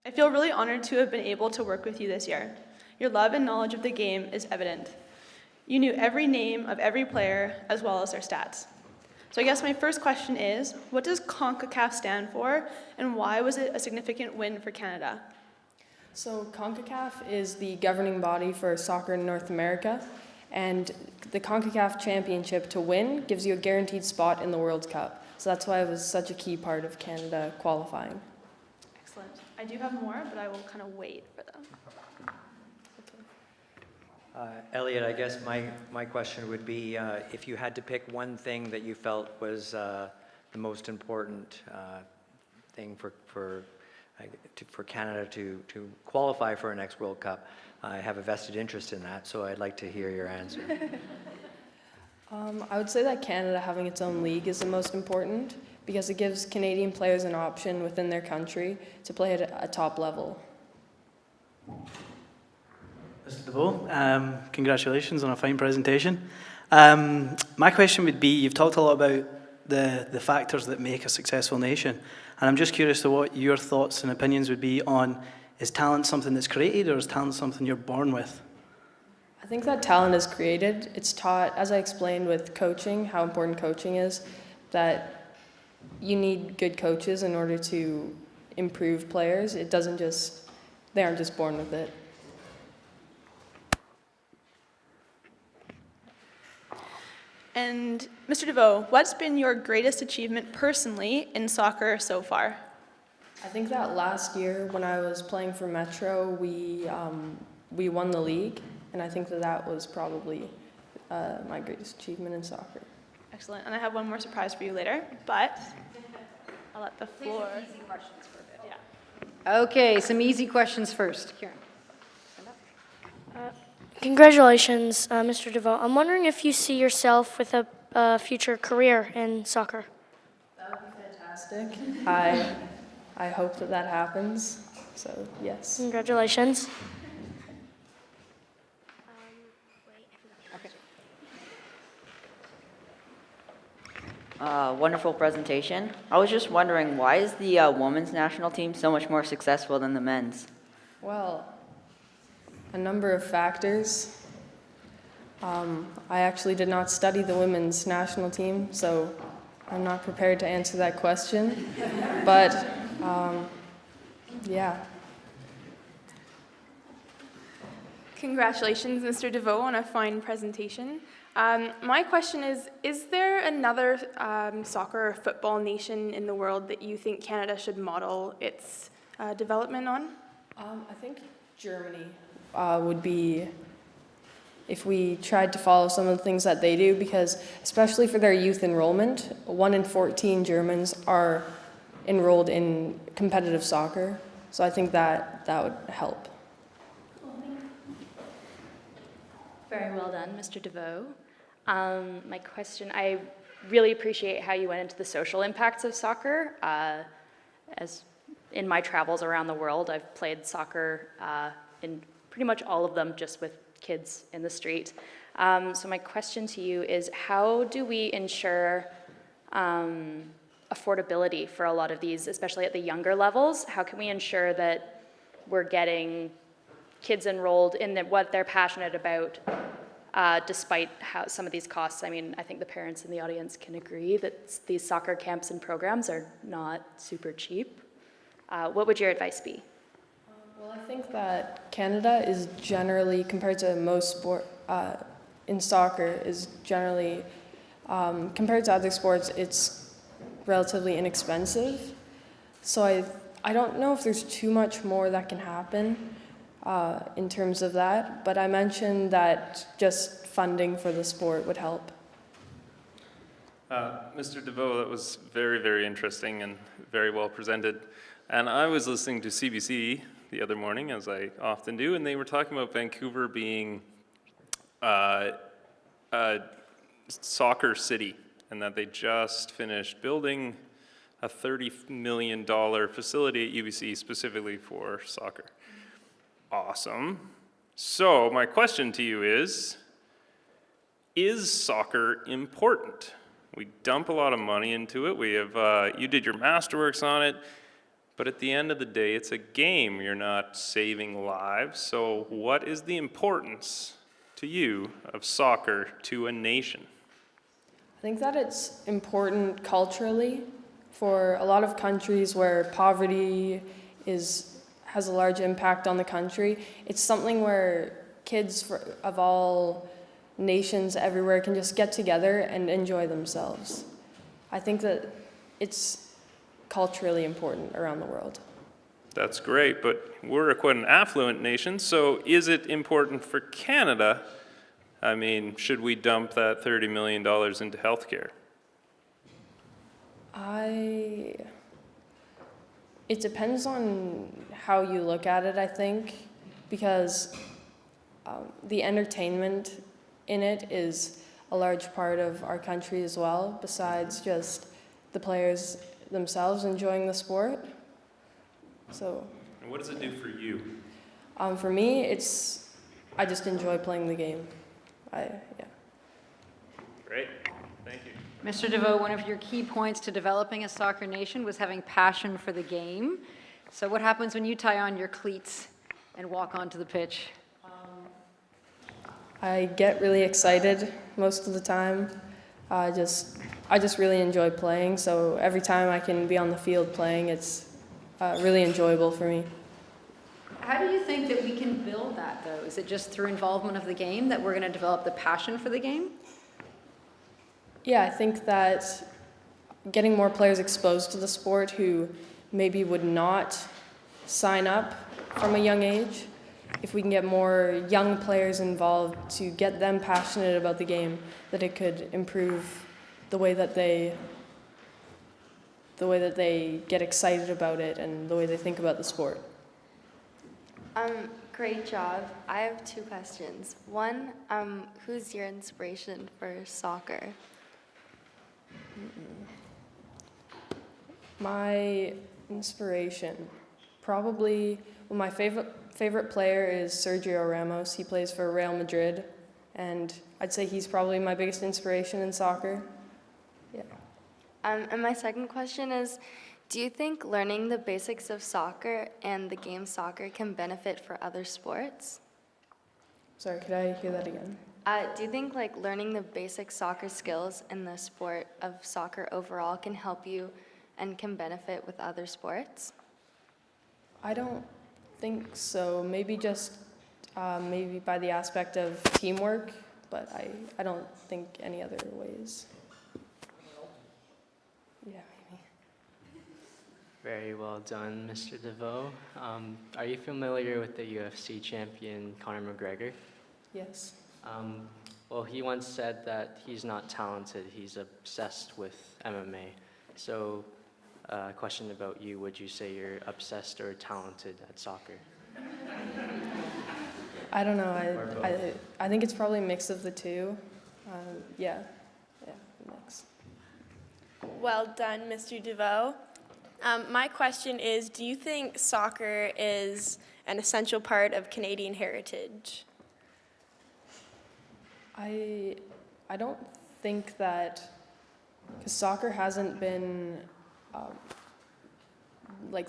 I feel really honored to have been able to work with you this year. Your love and knowledge of the game is evident. You knew every name of every player as well as their stats. So I guess my first question is, what does Concacaf stand for, and why was it a significant win for Canada? So Concacaf is the governing body for soccer in North America, and the Concacaf Championship to win gives you a guaranteed spot in the World Cup. So that's why it was such a key part of Canada qualifying. Excellent. I do have more, but I will kind of wait for them. Elliot, I guess my question would be, if you had to pick one thing that you felt was the most important thing for Canada to qualify for our next World Cup. I have a vested interest in that, so I'd like to hear your answer. I would say that Canada having its own league is the most important because it gives Canadian players an option within their country to play at a top level. Mr. Deveau, congratulations on a fine presentation. My question would be, you've talked a lot about the factors that make a successful nation, and I'm just curious to what your thoughts and opinions would be on, is talent something that's created or is talent something you're born with? I think that talent is created. It's taught, as I explained with coaching, how important coaching is, that you need good coaches in order to improve players. They aren't just born with it. And Mr. Deveau, what's been your greatest achievement personally in soccer so far? I think that last year when I was playing for Metro, we won the league, and I think that was probably my greatest achievement in soccer. Excellent. And I have one more surprise for you later, but I'll let the floor. Please, easy questions for a bit. Yeah. Okay, some easy questions first. Kieran. Congratulations, Mr. Deveau. I'm wondering if you see yourself with a future career in soccer. That would be fantastic. I hope that happens. So, yes. Congratulations. Wonderful presentation. I was just wondering, why is the women's national team so much more successful than the men's? Well, a number of factors. I actually did not study the women's national team, so I'm not prepared to answer that question. But, yeah. Congratulations, Mr. Deveau, on a fine presentation. My question is there another soccer or football nation in the world that you think Canada should model its development on? I think Germany would be, if we tried to follow some of the things that they do, because especially for their youth enrollment, 1 in 14 Germans are enrolled in competitive soccer. So I think that would help. Very well done, Mr. Deveau. My question, I really appreciate how you went into the social impacts of soccer. As in my travels around the world, I've played soccer in pretty much all of them, just with kids in the street. So my question to you is, how do we ensure affordability for a lot of these, especially at the younger levels? How can we ensure that we're getting kids enrolled in what they're passionate about, despite some of these costs? I mean, I think the parents in the audience can agree that these soccer camps and programs are not super cheap. What would your advice be? Well, I think that Canada is generally, compared to most sport in soccer, is generally, compared to other sports, it's relatively inexpensive. So I don't know if there's too much more that can happen in terms of that, but I mentioned that just funding for the sport would help. Mr. Deveau, that was very, very interesting and very well presented. And I was listening to CBC the other morning, as I often do, and they were talking about Vancouver being a soccer city, and that they just finished building a $30 million facility at UBC specifically for soccer. Awesome. So my question to you is soccer important? We dump a lot of money into it. We have, you did your Masterworks on it, But at the end of the day, it's a game. You're not saving lives. So what is the importance to you of soccer to a nation? I think that it's important culturally for a lot of countries where poverty has a large impact on the country. It's something where kids of all nations everywhere can just get together and enjoy themselves. I think that it's culturally important around the world. That's great, but we're quite an affluent nation, so is it important for Canada? I mean, should we dump that $30 million into healthcare? It depends on how you look at it, I think, because the entertainment in it is a large part of our country as well, besides just the players themselves enjoying the sport. So, And what does it do for you? for me, I just enjoy playing the game. Great, thank you. Mr. Deveau, one of your key points to developing a soccer nation was having passion for the game. So what happens when you tie on your cleats and walk onto the pitch? I get really excited most of the time. I just really enjoy playing, so every time I can be on the field playing, it's really enjoyable for me. How do you think that we can build that, though? Is it just through involvement of the game that we're going to develop the passion for the game? Yeah, I think that getting more players exposed to the sport who maybe would not sign up from a young age, if we can get more young players involved to get them passionate about the game, that it could improve the way that they get excited about it and the way they think about the sport. Great job. I have two questions. One, who's your inspiration for soccer? My inspiration, probably, well, my favorite player is Sergio Ramos. He plays for Real Madrid, and I'd say he's probably my biggest inspiration in soccer. Yeah. And my second question is, do you think learning the basics of soccer and the game soccer can benefit for other sports? Sorry, could I hear that again? Do you think learning the basic soccer skills in the sport of soccer overall can help you and can benefit with other sports? I don't think so. Maybe just maybe by the aspect of teamwork, but I don't think any other ways. Yeah, maybe. Very well done, Mr. Deveau. Are you familiar with the UFC champion Conor McGregor? Yes. Well, he once said that he's not talented, he's obsessed with MMA. So, question about you, would you say you're obsessed or talented at soccer? I don't know. I think it's probably a mix of the two. Yeah, mix. Well done, Mr. Deveau. My question is, do you think soccer is an essential part of Canadian heritage? I don't think that, because soccer hasn't been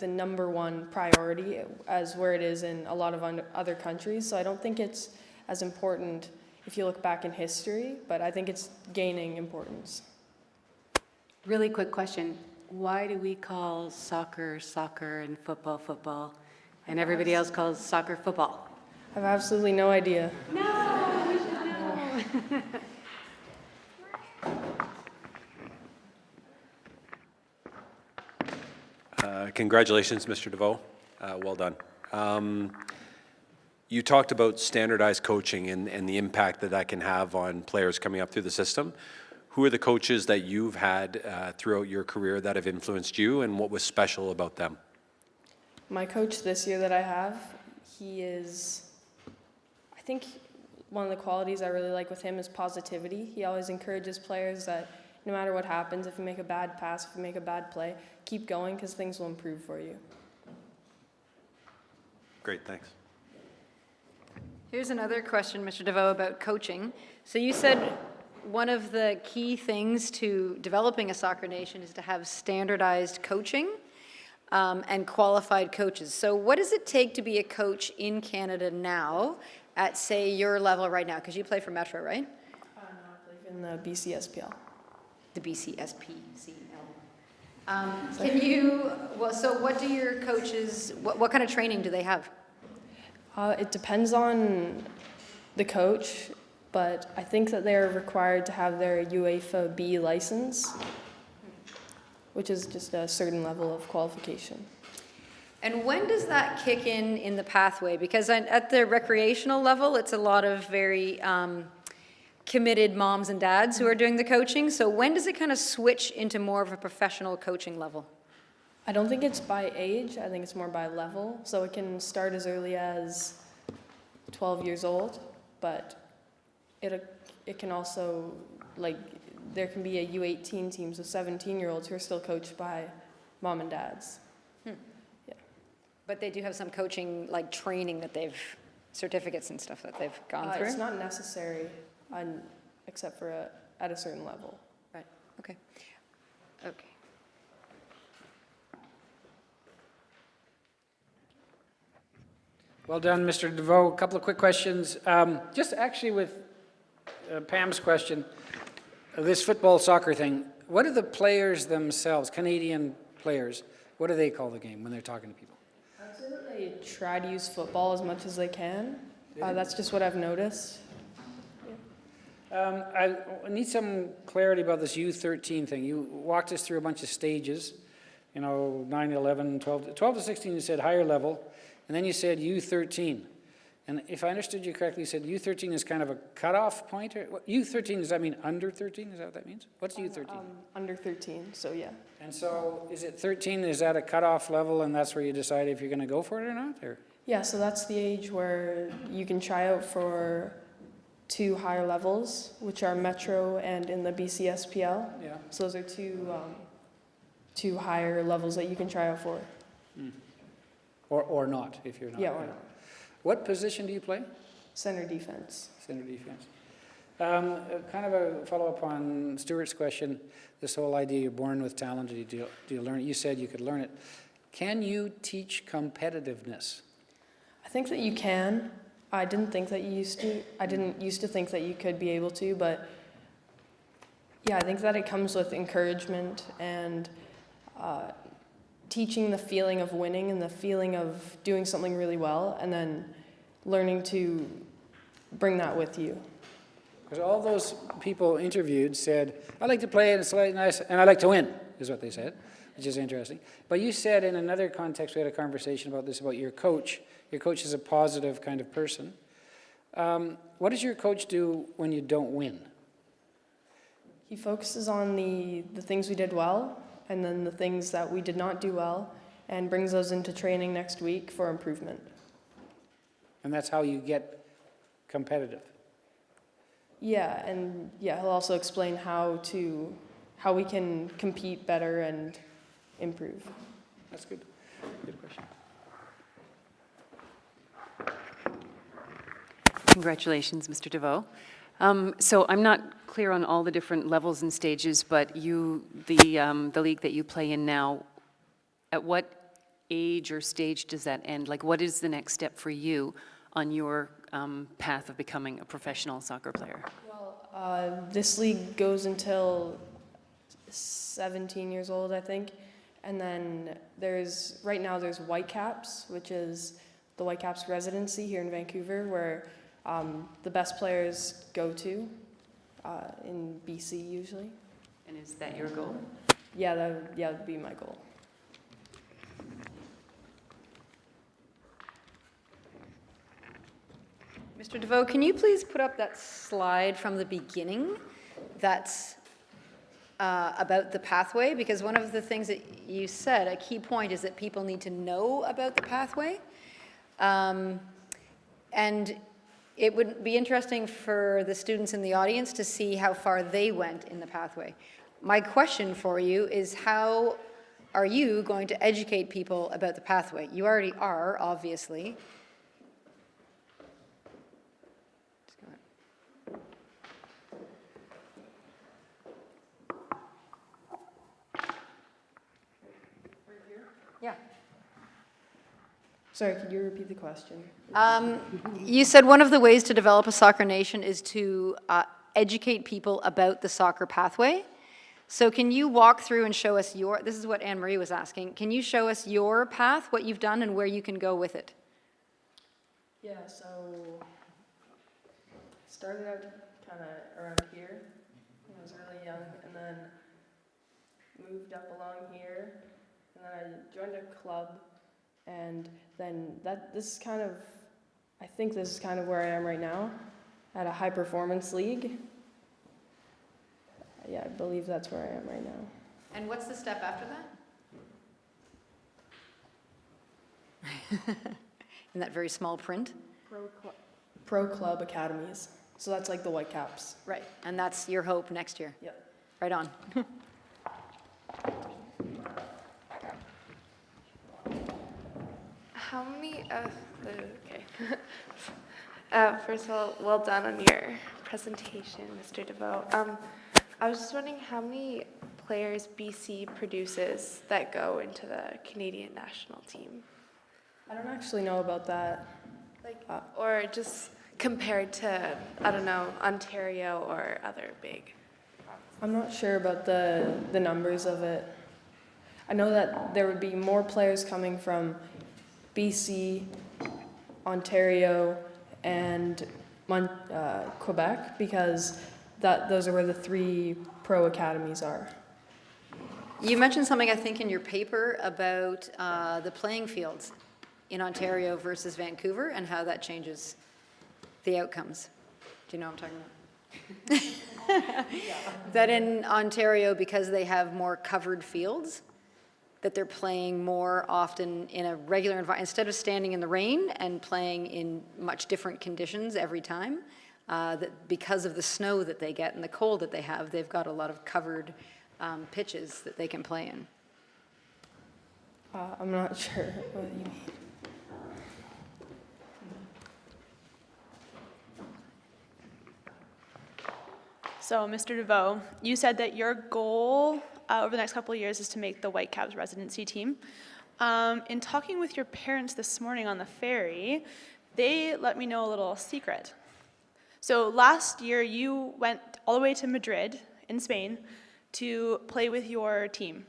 the number one priority as where it is in a lot of other countries, so I don't think it's as important if you look back in history, but I think it's gaining importance. Really quick question. Why do we call soccer soccer and football football, and everybody else calls soccer football? I have absolutely no idea. No, we should know. Congratulations, Mr. Deveau. Well done. You talked about standardized coaching and the impact that can have on players coming up through the system. Who are the coaches that you've had throughout your career that have influenced you, and what was special about them? My coach this year that I have, I think one of the qualities I really like with him is positivity. He always encourages players that no matter what happens, if you make a bad pass, if you make a bad play, keep going because things will improve for you. Great, thanks. Here's another question, Mr. Deveau, about coaching. So you said one of the key things to developing a soccer nation is to have standardized coaching. and qualified coaches. So what does it take to be a coach in Canada now at, say, your level right now? Because you play for Metro, right? No, I believe in the BCSPL. The BCSPCL. Can you, well, so what do your coaches, what kind of training do they have? It depends on the coach, but I think that they're required to have their UEFA B license, which is just a certain level of qualification. And when does that kick in the pathway? Because at the recreational level, it's a lot of very committed moms and dads who are doing the coaching. So when does it kind of switch into more of a professional coaching level? I don't think it's by age, I think it's more by level. So it can start as early as 12 years old, but it can also, like, there can be a U18 teams of 17-year-olds who are still coached by mom and dads. Yeah. But they do have some coaching, like training that they've, certificates and stuff that they've gone through? It's not necessary, except for at a certain level. Right, okay. Okay. Well done, Mr. Deveau. A couple of quick questions. Just actually with Pam's question, this football soccer thing, what do the players themselves, Canadian players, what do they call the game when they're talking to people? I'd say that they try to use football as much as they can. That's just what I've noticed. I need some clarity about this U13 thing. You walked us through a bunch of stages, 9, 11, 12 to 16 you said higher level, and then you said U13. And if I understood you correctly, you said U13 is kind of a cutoff point? U13, does that mean under 13? Is that what that means? What's U13? Under 13, so yeah. And so is it 13, is that a cutoff level and that's where you decide if you're going to go for it or not? Or? Yeah, so that's the age where you can try out for 2 higher levels, which are Metro and in the BCSPL. Yeah. So those are two higher levels that you can try out for. Mm. Or not, if you're not. Yeah, or not. What position do you play? Center defense. Center defense. Kind of a follow-up on Stuart's question, this whole idea you're born with talent, do you learn it? You said you could learn it. Can you teach competitiveness? I think that you can. I didn't used to think that you could be able to, but yeah, I think that it comes with encouragement and teaching the feeling of winning and the feeling of doing something really well, and then learning to bring that with you. Because all those people interviewed said, I like to play and it's nice, and I like to win, is what they said, which is interesting. But you said in another context, we had a conversation about this, about your coach. Your coach is a positive kind of person. What does your coach do when you don't win? He focuses on the things we did well, and then the things that we did not do well, and brings those into training next week for improvement. And that's how you get competitive. Yeah, and yeah, he'll also explain how we can compete better and improve. That's good. Good question. Congratulations, Mr. Deveau. So I'm not clear on all the different levels and stages, but the league that you play in now, at what age or stage does that end? Like, what is the next step for you on your path of becoming a professional soccer player? Well, this league goes until 17 years old, I think. And then right now there's Whitecaps, which is the Whitecaps residency here in Vancouver, where the best players go to in BC usually. And is that your goal? Yeah, that would be my goal. Mr. Deveau, can you please put up that slide from the beginning that's about the pathway? Because one of the things that you said, a key point, is that people need to know about the pathway. And it would be interesting for the students in the audience to see how far they went in the pathway. My question for you is, how are you going to educate people about the pathway? You already are, obviously. Yeah. Sorry, could you repeat the question? You said one of the ways to develop a soccer nation is to educate people about the soccer pathway. So can you walk through and show us this is what Anne-Marie was asking, can you show us your path, what you've done, and where you can go with it? Yeah, so started out kind of around here when I was really young, and then moved up along here, and then I joined a club, and then this is kind of, I think this is kind of where I am right now, at a high performance league. Yeah, I believe that's where I am right now. And what's the step after that? In that very small print? Pro club academies. So that's like the Whitecaps. Right, and that's your hope next year? Yep. Right on. How many, okay. First of all, well done on your presentation, Mr. Deveau. I was just wondering how many players BC produces that go into the Canadian national team? I don't actually know about that. Like, or just compared to, I don't know, Ontario or other big. I'm not sure about the numbers of it. I know that there would be more players coming from BC, Ontario, and Quebec, because those are where the 3 pro academies are. You mentioned something, I think, in your paper about the playing fields in Ontario versus Vancouver and how that changes the outcomes. Do you know what I'm talking about? That in Ontario, because they have more covered fields, that they're playing more often in a regular environment, instead of standing in the rain and playing in much different conditions every time, that because of the snow that they get and the cold that they have, they've got a lot of covered pitches that they can play in. I'm not sure what you mean. So, Mr. Deveau, you said that your goal over the next couple of years is to make the Whitecaps residency team. In talking with your parents this morning on the ferry, they let me know a little secret. So last year, you went all the way to Madrid in Spain to play with your team.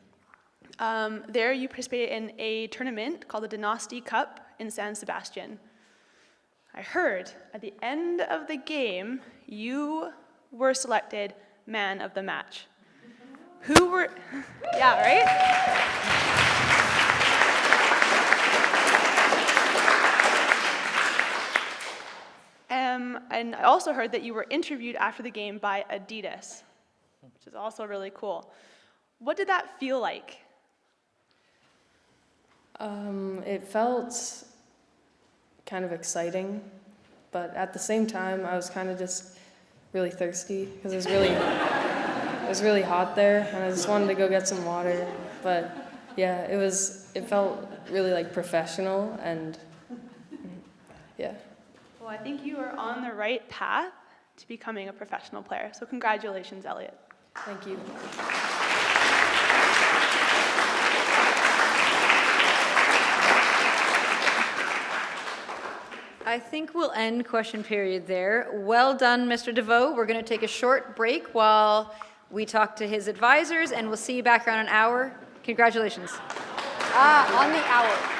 There, you participated in a tournament called the Dynasty Cup in San Sebastian. I heard at the end of the game, you were selected man of the match. Who were, yeah, right? And I also heard that you were interviewed after the game by Adidas, which is also really cool. What did that feel like? It felt kind of exciting, but at the same time, I was kind of just really thirsty because it was really hot there, and I just wanted to go get some water. But yeah, it felt really like professional, and yeah. Well, I think you are on the right path to becoming a professional player. So congratulations, Elliot. Thank you. I think we'll end question period there. Well done, Mr. Deveau. We're going to take a short break while we talk to his advisors, and we'll see you back around an hour. Congratulations. On the hour.